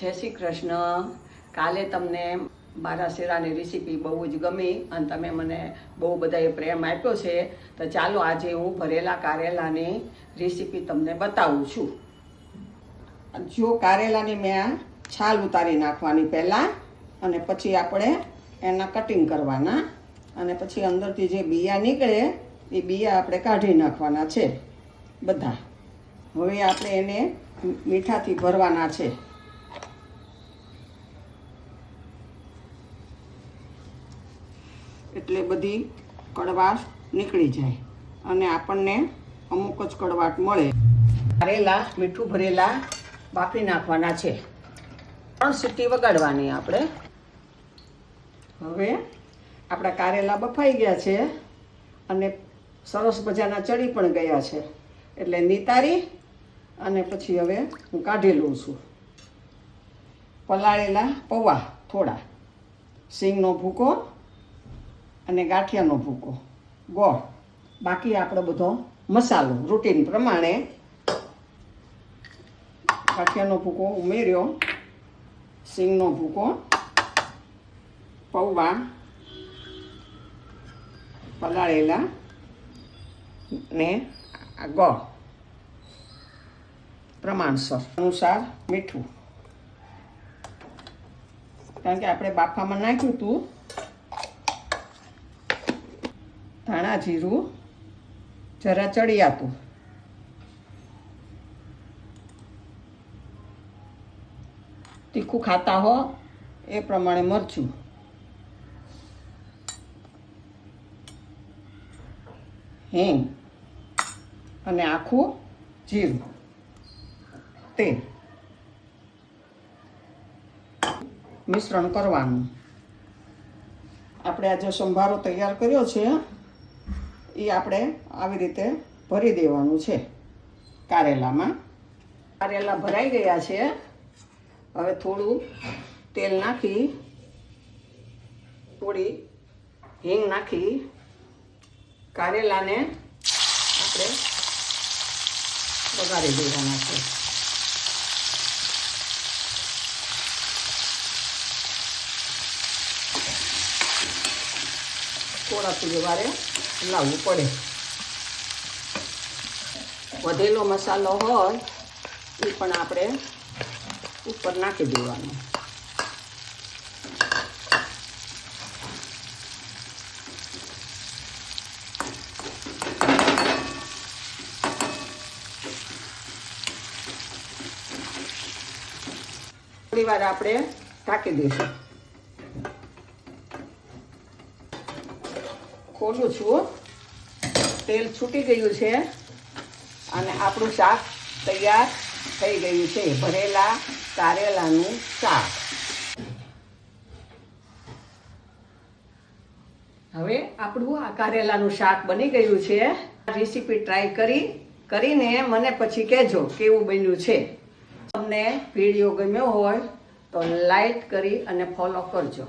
જય શ્રી કૃષ્ણ. કાલે તમને મારા શીરાની રેસીપી બહુ જ ગમી અને તમે મને બહુ બધાએ પ્રેમ આપ્યો છે. તો ચાલો આજે હું ભરેલા કારેલાની રેસીપી તમને બતાવું છું. જો કારેલાની મેં છાલ ઉતારી નાખવાની પહેલાં, અને પછી આપણે એના કટિંગ કરવાના, અને પછી અંદરથી જે બિયા નીકળે એ બિયા આપણે કાઢી નાખવાના છે બધા. હવે આપણે એને મીઠાથી ભરવાના છે. એટલે બધી કડવાશ નીકળી જાય અને આપણને અમુક જ કડવાટ મળે. કારેલા મીઠું ભરેલા બાફી નાખવાના છે. 3 સીટી વગાડવાની આપણે. હવે આપણા કારેલા બફાઈ ગયા છે અને સરસ મજાના ચડી પણ ગયા છે. એટલે નિતારી અને પછી હવે હું કાઢી લઉં છું. પલાળેલા પૌવા થોડા, સિંગનો ભૂકો અને ગાંઠિયાનો ભૂકો, ગોળ, બાકી આપણો બધો મસાલો રૂટીન પ્રમાણે. ગાંઠિયાનો ભૂકો ઉમેર્યો, સિંગનો ભૂકો, પૌવા પલાળેલા ને આ ગોળ પ્રમાણસર અનુસાર મીઠું, કારણ કે આપણે બાફામાં નાખ્યું હતું. ધાણા જીરું જરા ચડિયાતું, તીખું ખાતા હો એ પ્રમાણે મરચું, હિંગ અને આખું જીરું, તેલ મિશ્રણ કરવાનું. આપણે આ જે સંભારો તૈયાર કર્યો છે એ આપણે આવી રીતે ભરી દેવાનું છે કારેલામાં. કારેલા ભરાઈ ગયા છે. હવે થોડું તેલ નાખી, થોડી હિંગ નાખી કારેલાને આપણે વઘારી દેવાના છે. થોડા સુધી વારે લાવવું પડે. વધેલો મસાલો હોય એ પણ આપણે ઉપર નાખી દેવાનો. થોડી વાર આપણે ઢાંકી દઈશું. ખોલું છું. તેલ છૂટી ગયું છે અને આપણું શાક તૈયાર થઈ ગયું છે. ભરેલા કારેલાનું શાક. હવે આપણું આ કારેલાનું શાક બની ગયું છે. રેસીપી ટ્રાય કરીને મને પછી કહેજો કેવું બન્યું છે. તમને વિડીયો ગમ્યો હોય તો લાઈક કરી અને ફોલો કરજો.